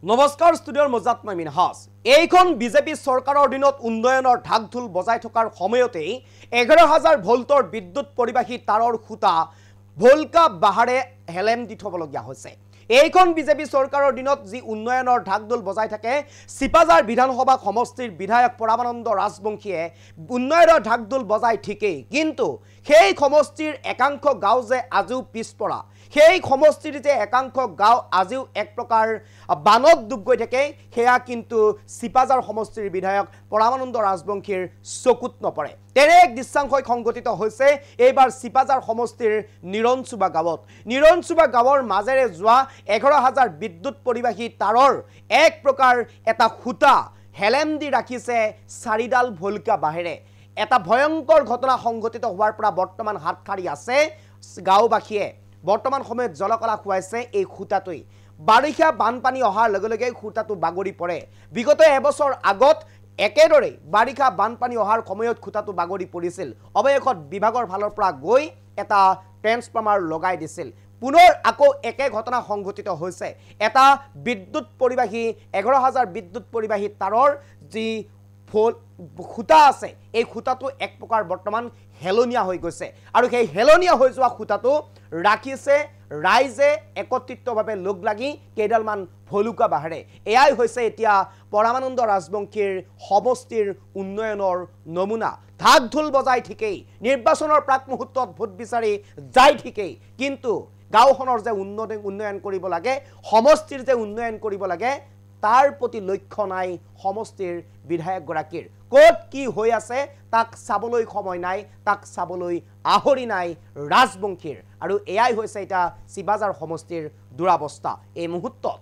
নমস্কাৰ ষ্টুডিঅ'ৰ মজাত মই মিনহাজ এইখন বিজেপি চৰকাৰৰ দিনত উন্নয়নৰ ঢাকঢোল বজাই থকাৰ সময়তেই 11,000 ভোল্টৰ বিদ্যুৎ পৰিবাহী তাৰৰ খুঁটা ভোলকা বাহাৰে হেলেম দি থবলগীয়া হৈছে এইখন বিজেপি চৰকাৰৰ দিনত যি উন্নয়নৰ ঢাকঢোল বজাই থাকে সিপাজাৰ বিধানসভা সমষ্টিৰ বিধায়ক পৰামানন্দ ৰাজবংশীয়ে উন্নয়নৰ ঢাকঢোল বজাই ঠিকেই কিন্তু সেই সমষ্টিৰ একাংশ গাঁও যে আজিও পিছপৰা সেই সমষ্টিৰ যে একাংশ গাঁও আজিও এক প্ৰকাৰ বানত ডুব গৈ থাকে হেয়া কিন্তু সিপাজাৰ সমষ্টিৰ বিধায়ক পৰামানন্দ ৰাজবংশীৰ চকুত নপৰে তেনে এক দৃশ্যাংশই সংঘটিত হৈছে এইবাৰ সিপাজাৰ সমষ্টিৰ নিৰঞ্চুবা গাঁৱৰ মাজেৰে যোৱা 11,000 বিদ্যুৎ পৰিবাহী তাৰৰ এক প্ৰকাৰ এটা খুঁটা হেলেম দি ৰাখিছে চাৰিডাল ভোলকা বাহেৰে এটা ভয়ংকৰ ঘটনা সংঘটিত হোৱাৰ পৰা বৰ্তমান হাতখাৰি আছে গাঁওবাসীয়ে বৰ্তমান সময়ত জলকলা খুৱাইছে এই খুঁটাটোই বাৰিষা বানপানী অহাৰ লগে লগে খুঁটাটো বাগৰি পৰে বিগত এবছৰ আগত একেদৰে বাৰিষা বানপানী অহাৰ সময়ত খুঁটাটো বাগৰি পৰিছিল অৱশেষত বিভাগৰ ফালৰ পৰা গৈ এটা ট্ৰেন্সফৰ্মাৰ লগাই দিছিল পুনৰ আকৌ একে ঘটনা সংঘটিত হৈছে এটা বিদ্যুৎ পৰিবাহী 11,000 বিদ্যুৎ পৰিবাহী তাৰৰ যি খুঁটা আছে এই খুঁটাটো এক প্ৰকাৰ বৰ্তমান হেলনিয়া হৈ গৈছে আৰু সেই হেলনিয়া হৈ যোৱা খুঁটাটো ৰাখিছে ৰাইজে একত্ৰিতভাৱে লগ লাগি কেইডালমান ভলুকা বাহেৰে এয়াই হৈছে এতিয়া পৰামানন্দ ৰাজবংশীৰ সমষ্টিৰ উন্নয়নৰ নমুনা ঢাকঢোল বজাই ঠিকেই নিৰ্বাচনৰ প্ৰাক মুহূৰ্তত ভোট বিচাৰি যায় ঠিকেই কিন্তু গাঁওখনৰ যে উন্নয়ন কৰিব লাগে সমষ্টিৰ যে উন্নয়ন কৰিব লাগে তাৰ প্ৰতি লক্ষ্য নাই সমষ্টিৰ বিধায়ক গৰাকীৰ ক'ত কি হৈ আছে তাক চাবলৈ সময় নাই তাক চাবলৈ আহৰি নাই ৰাজবংশীৰ আৰু এয়াই হৈছে এটা সিপাজাৰ সমষ্টিৰ দুৰাৱস্থা এই মুহূৰ্তত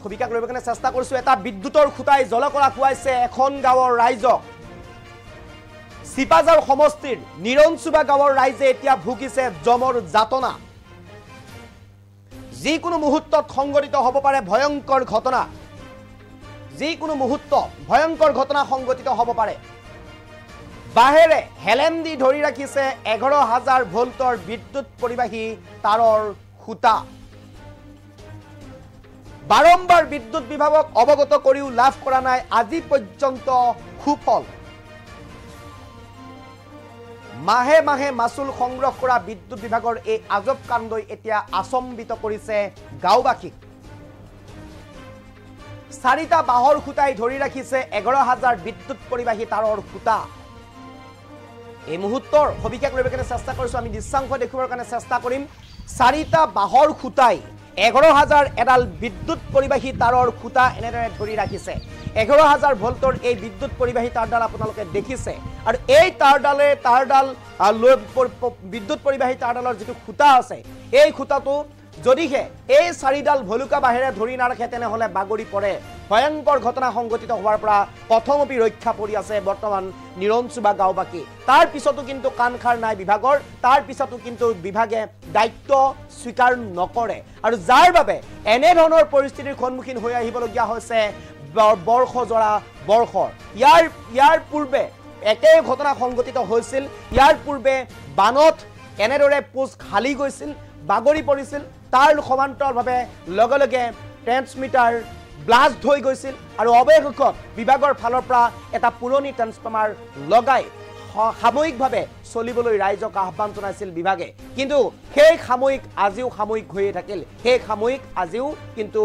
খবিশেষ লবৰ কাৰণে চেষ্টা কৰিছো এটা বিদ্যুতৰ খুঁটাই জলকলা খুৱাইছে এখন গাঁৱৰ ৰাইজক সিপাজাৰ সমষ্টিৰ নিৰঞ্চুবা গাঁৱৰ ৰাইজে এতিয়া ভুগিছে জমৰ যাতনা যিকোনো মুহূৰ্তত সংঘটিত হ'ব পাৰে ভয়ংকৰ ঘটনা যিকোনো মুহূৰ্ত ভয়ংকৰ ঘটনা সংঘটিত হ'ব পাৰে বাহেৰে হেলেম দি ধৰি ৰাখিছে 11,000 ভোল্টৰ বিদ্যুৎ পৰিবাহী তাৰৰ খুঁটা বাৰম্বাৰ বিদ্যুৎ বিভাগক অৱগত কৰিও লাভ কৰা নাই আজি পৰ্যন্ত সুফল মাহে মাহে মাসুল সংগ্ৰহ কৰা বিদ্যুৎ বিভাগৰ এই আজব কাণ্ডই এতিয়া আচম্বিত কৰিছে গাঁওবাসীক চাৰিটা বাহৰ খুঁটাই ধৰি ৰাখিছে 11,000 বিদ্যুৎ পৰিবাহী তাৰৰ খুঁটা এই মুহূৰ্তৰ সবিশেষ লবৰ কাৰণে চেষ্টা কৰিছো আমি দৃশ্যাংশ দেখুৱাৰ কাৰণে চেষ্টা কৰিম চাৰিটা বাহৰ খুঁটাই 11,000 এডাল বিদ্যুৎ পৰিবাহী তাৰৰ খুঁটা এনেদৰে ধৰি ৰাখিছে 11,000 ভোল্টৰ এই বিদ্যুৎ পৰিবাহী তাৰডাল আপোনালোকে দেখিছে আৰু এই তাৰডাল বিদ্যুৎ পৰিবাহী তাৰডালৰ যিটো খুঁটা আছে এই খুঁটাটো যদিহে এই চাৰিডাল ভলুকা বাহেৰে ধৰি নাৰাখে তেনেহলে বাগৰি পৰে ভয়ংকৰ ঘটনা সংঘটিত হোৱাৰ পৰা প্ৰথমপি ৰক্ষা পৰি আছে বৰ্তমান নিৰঞ্চুবা গাঁওবাসী তাৰ পিছতো কিন্তু কাণখাৰ নাই বিভাগৰ তাৰ পিছতো কিন্তু বিভাগে দায়িত্ব স্বীকাৰ নকৰে আৰু যাৰ বাবে এনে ধৰণৰ পৰিস্থিতিৰ সন্মুখীন হৈ আহিবলগীয়া হৈছে বৰ্ষজৰা বৰ্ষৰ ইয়াৰ পূৰ্বে একে ঘটনা সংঘটিত হৈছিল ইয়াৰ পূৰ্বে বানত এনেদৰে পোষ্ট খালি গৈছিল বাগৰি পৰিছিল তাৰ সমান্তৰালভাৱে লগে লগে ট্ৰেন্সমিটাৰ ব্লাষ্ট হৈ গৈছিল আৰু অৱশেষত বিভাগৰ ফালৰ পৰা এটা পুৰণি ট্ৰেন্সফৰ্মাৰ লগাই সাময়িকভাৱে চলিবলৈ ৰাইজক আহ্বান জনাইছিল বিভাগে কিন্তু সেই সাময়িক আজিও সাময়িক হৈয়ে থাকিল সেই সাময়িক আজিও কিন্তু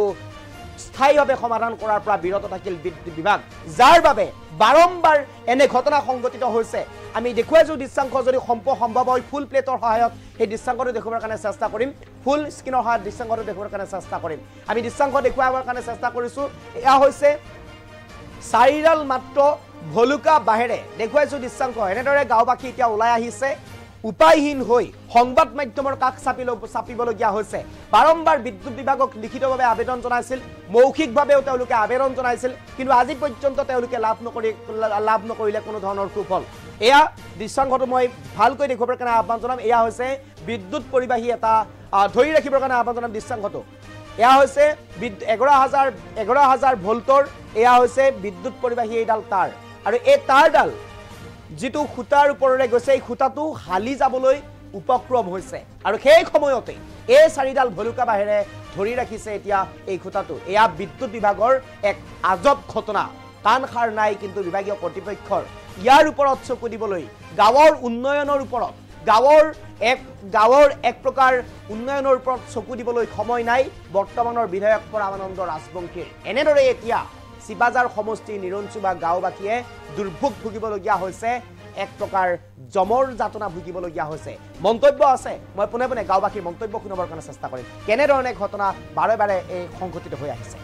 স্থায়ীভাৱে সমাধান কৰাৰ পৰা বিৰত থাকিল বিদ্যুৎ বিভাগ যাৰ বাবে বাৰম্বাৰ এনে ঘটনা সংঘটিত হৈছে আমি দেখুৱাইছো দৃশ্যাংশ যদি সম্ভৱ হয় ফুল প্লেটৰ সহায়ত সেই দৃশ্যাংশটো দেখুৱাৰ কাৰণে চেষ্টা কৰিম ফুল স্ক্ৰীনৰ সহায়ত দৃশ্যাংশটো দেখুৱাৰ কাৰণে চেষ্টা কৰিম আমি দৃশ্যাংশ দেখুৱাবৰ কাৰণে চেষ্টা কৰিছো এয়া হৈছে চাৰিডাল মাত্ৰ ভলুকা বাহেৰে দেখুৱাইছো দৃশ্যাংশ এনেদৰে গাঁওবাসী এতিয়া ওলাই আহিছে উপায়হীন হৈ সংবাদ মাধ্যমৰ কাষ চাপিবলগীয়া হৈছে বাৰম্বাৰ বিদ্যুৎ বিভাগক লিখিতভাৱে আবেদন জনাইছিল মৌখিকভাৱেও তেওঁলোকে আবেদন জনাইছিল কিন্তু আজি পৰ্যন্ত তেওঁলোকে লাভ নকৰিলে কোনো ধৰণৰ সুফল এয়া দৃশ্যাংশটো মই ভালকৈ দেখুৱাবৰ কাৰণে আহ্বান জনাম এয়া হৈছে বিদ্যুৎ পৰিবাহী এটা ধৰি ৰাখিবৰ কাৰণে আহ্বান জনাম দৃশ্যাংশটো এয়া হৈছে 11,000 ভোল্টৰ এয়া হৈছে বিদ্যুৎ পৰিবাহী এইডাল তাৰ আৰু এই তাৰডাল যিটো খুঁটাৰ ওপৰেৰে গৈছে এই খুঁটাটো হালি যাবলৈ উপক্ৰম হৈছে আৰু সেই সময়তে এই 4ডাল ভলুকা বাঁহেৰে ধৰি ৰাখিছে এতিয়া এই খুঁটাটো এয়া বিদ্যুৎ বিভাগৰ এক আজব ঘটনা কাণ খাৰ নাই কিন্তু বিভাগীয় কৰ্তৃপক্ষৰ ইয়াৰ ওপৰত চকু দিবলৈ গাঁৱৰ উন্নয়নৰ ওপৰত গাঁৱৰ এক প্ৰকাৰ উন্নয়নৰ ওপৰত চকু দিবলৈ সময় নাই বৰ্তমানৰ বিধায়ক পৰামানন্দ ৰাজবংশীৰ এনেদৰে এতিয়া শিবাজাৰ সমষ্টিৰ নিৰঞ্চুবা গাঁওবাসীয়ে দুৰ্ভোগ ভুগিবলগীয়া হৈছে এক প্ৰকাৰ জমৰ যাতনা ভুগিবলগীয়া হৈছে মন্তব্য আছে মই পুনে পুনে গাঁওবাসীৰ মন্তব্য শুনাবৰ কাৰণে চেষ্টা কৰিম কেনেধৰণে ঘটনা বাৰে বাৰে এই সংঘটিত হৈ আহিছে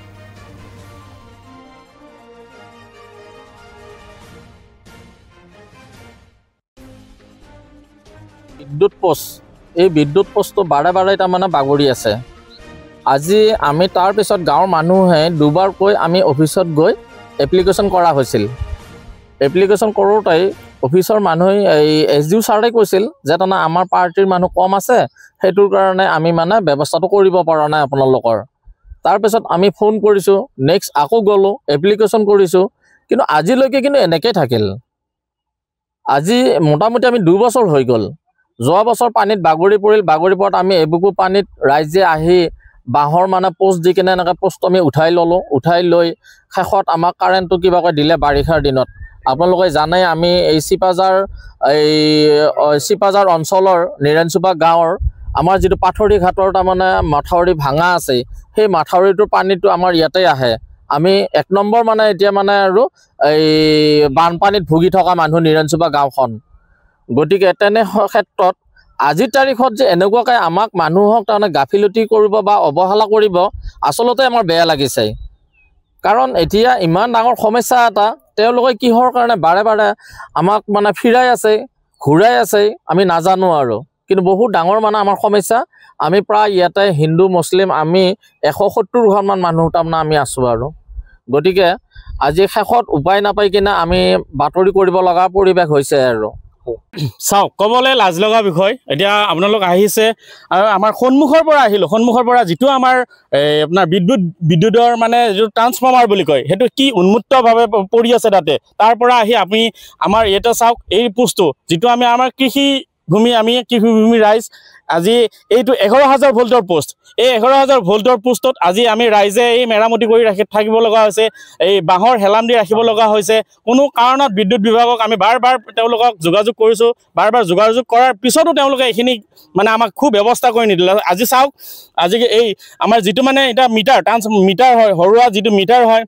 বিদ্যুৎ পোষ্ট এই বিদ্যুৎ পোষ্টটো বাৰে বাৰে তাৰমানে বাগৰি আছে আজি আমি তাৰ পিছত গাঁৱৰ মানুহে দুবাৰকৈ আমি অফিচত গৈ এপ্লিকেশ্যন কৰা হৈছিল এপ্লিকেশ্যন কৰোঁতে অফিচৰ মানুহে এই SDO ছাৰে কৈছিল যে তাৰমানে আমাৰ পাৰ্টিৰ মানুহ কম আছে সেইটোৰ কাৰণে আমি মানে ব্যৱস্থাটো কৰিব পৰা নাই আপোনালোকৰ তাৰপিছত আমি ফোন কৰিছোঁ নেক্সট আকৌ গ'লোঁ এপ্লিকেশ্যন কৰিছোঁ কিন্তু আজিলৈকে কিন্তু এনেকৈ থাকিল আজি মোটামুটি আমি 2 বছৰ হৈ গ'ল যোৱা বছৰ পানীত বাগৰি পৰিল বাগৰি পৰাত আমি এবুকু পানীত ৰাইজে আহি বাঁহৰ মানে পোষ্ট দি কিনে এনেকৈ পোষ্ট আমি উঠাই ল'লোঁ উঠাই লৈ শেষত আমাক কাৰেণ্টটো কিবাকৈ দিলে বাৰিষাৰ দিনত আপোনালোকে জানে আমি এই চিপাজাৰ অঞ্চলৰ নিৰঞ্চুবা গাঁৱৰ আমাৰ যিটো পাথৰি ঘাটৰ তাৰমানে মাথাউৰি ভাঙা আছে সেই মাথাউৰিটোৰ পানীটো আমাৰ ইয়াতে আহে আমি 1 নম্বৰ মানে এতিয়া মানে আৰু এই বানপানীত ভুগি থকা মানুহ নিৰঞ্চুবা গাঁওখন গতিকে তেনে ক্ষেত্ৰত আজিৰ তাৰিখত যে এনেকুৱাকৈ আমাক মানুহক তাৰমানে গাফিলতি কৰিব বা অৱহেলা কৰিব আচলতে আমাৰ বেয়া লাগিছে কাৰণ এতিয়া ইমান ডাঙৰ সমস্যা এটা তেওঁলোকে কিহৰ কাৰণে বাৰে বাৰে আমাক মানে ফিৰাই আছে ঘূৰাই আছে আমি নাজানো আৰু কিন্তু বহুত ডাঙৰ মানে আমাৰ সমস্যা আমি প্ৰায় ইয়াতে হিন্দু মুছলিম আমি 170 ঘৰমান মানুহ তাৰমানে আমি আছোঁ আৰু গতিকে আজি শেষত উপায় নাপাই কিনে আমি বাতৰি কৰিব লগা পৰিৱেশ হৈছে আৰু চাওক ক'বলৈ লাজ লগা বিষয় এতিয়া আপোনালোক আহিছে আৰু আমাৰ সন্মুখৰ পৰা আহিলোঁ সন্মুখৰ পৰা যিটো আমাৰ আপোনাৰ বিদ্যুতৰ মানে যিটো ট্ৰান্সফৰ্মাৰ বুলি কয় সেইটো কি উন্মুক্তভাৱে পৰি আছে তাতে তাৰ পৰা আহি আপুনি আমাৰ ইয়াতে চাওক এই পোষ্টটো যিটো আমি আমাৰ কৃষিভূমি ৰাইজ আজি এইটো 11,000 ভোল্টৰ পোষ্ট এই 11,000 ভোল্টৰ পোষ্টত আজি আমি ৰাইজে এই মেৰামতি কৰি থাকিব লগা হৈছে এই বাঁহৰ হেলাম দি ৰাখিব লগা হৈছে কোনো কাৰণত বিদ্যুৎ বিভাগক আমি বাৰ বাৰ তেওঁলোকক যোগাযোগ কৰিছোঁ বাৰ বাৰ যোগাযোগ কৰাৰ পিছতো তেওঁলোকে এইখিনি মানে আমাক খুব ব্যৱস্থা কৰি নিদিলে আজি চাওক আজি এই আমাৰ যিটো মানে এতিয়া মিটাৰ হয় সৰুৱা যিটো মিটাৰ হয়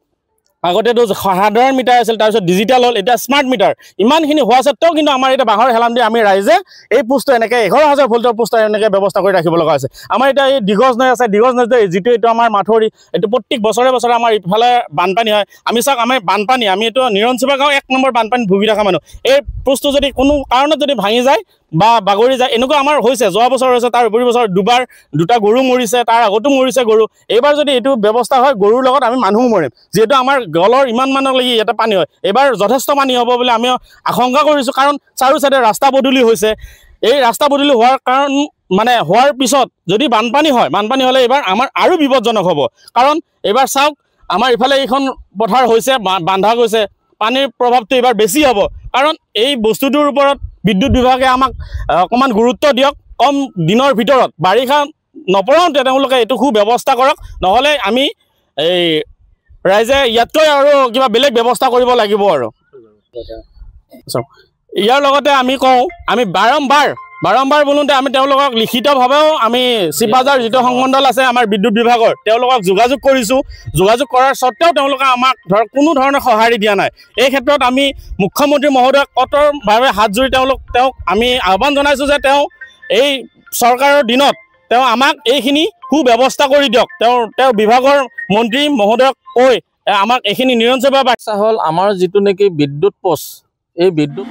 আগতেতো সাধাৰণ মিটাৰ আছিল তাৰপিছত ডিজিটেল হ'ল এতিয়া স্মাৰ্ট মিটাৰ ইমানখিনি হোৱা স্বত্বেও কিন্তু আমাৰ এতিয়া বাঁহৰ হেলাম দি আমি ৰাইজে এই পোষ্টটো এনেকৈ 11,000 ভোল্টৰ পোষ্ট এনেকৈ ব্যৱস্থা কৰি ৰাখিব লগা হৈছে আমাৰ এতিয়া এই দিগজ নৈ আছে দিগজ নৈ যিটো এইটো আমাৰ মাথৌৰি এইটো প্ৰত্যেক বছৰে বছৰে আমাৰ ইফালে বানপানী হয় আমি চাওক আমাৰ বানপানী আমি এইটো নিৰঞ্চুবা গাঁও 1 নম্বৰ বানপানীত ভুগি থকা মানুহ এই পোষ্টটো যদি কোনো কাৰণত যদি ভাঙি যায় বা বাগৰি যায় এনেকুৱা আমাৰ হৈছে যোৱা বছৰ হৈছে তাৰ উপৰি বছৰ দুটা গৰু মৰিছে তাৰ আগতো মৰিছে গৰু এইবাৰ যদি এইটো ব্যৱস্থা হয় গৰুৰ লগত আমি মানুহো মৰিম যিহেতু আমাৰ গলৰ ইমান মানলৈকে ইয়াতে পানী হয় এইবাৰ যথেষ্ট পানী হ'ব বুলি আমি আশংকা কৰিছোঁ কাৰণ চাৰো চাইডে ৰাস্তা পদূলি হৈছে এই ৰাস্তা পদূলি হোৱাৰ কাৰণ মানে হোৱাৰ পিছত যদি বানপানী হ'লে এইবাৰ আমাৰ আৰু বিপদজনক হ'ব কাৰণ এইবাৰ চাওক আমাৰ ইফালে এইখন পথাৰ হৈছে বান্ধা গৈছে পানীৰ প্ৰভাৱটো এইবাৰ বেছি হ'ব কাৰণ এই বস্তুটোৰ ওপৰত বিদ্যুৎ বিভাগে আমাক অকণমান গুৰুত্ব দিয়ক কম দিনৰ ভিতৰত বাৰিষা নপৰাওঁতে তেওঁলোকে এইটো খুব ব্যৱস্থা কৰক নহ'লে আমি এই ৰাইজে ইয়াতকৈ আৰু কিবা বেলেগ ব্যৱস্থা কৰিব লাগিব আৰু ইয়াৰ লগতে আমি কওঁ আমি বাৰম্বাৰ বোলোতে আমি তেওঁলোকক লিখিতভাৱেও আমি চিপাজাৰ যিটো সংমণ্ডল আছে আমাৰ বিদ্যুৎ বিভাগৰ তেওঁলোকক যোগাযোগ কৰিছোঁ যোগাযোগ কৰাৰ স্বত্তেও তেওঁলোকে আমাক কোনো ধৰণৰ সঁহাৰি দিয়া নাই এই ক্ষেত্ৰত আমি মুখ্যমন্ত্ৰী মহোদয়ক কঠোৰভাৱে হাত জোৰি তেওঁক আমি আহ্বান জনাইছোঁ যে তেওঁ এই চৰকাৰৰ দিনত তেওঁ আমাক এইখিনি সুব্যৱস্থা কৰি দিয়ক তেওঁ বিভাগৰ মন্ত্ৰী মহোদয়ক কৈ আমাক এইখিনি নিৰঞ্চুবা বাচ্চা হ'ল আমাৰ যিটো নেকি বিদ্যুৎ পোষ্ট এই বিদ্যুৎ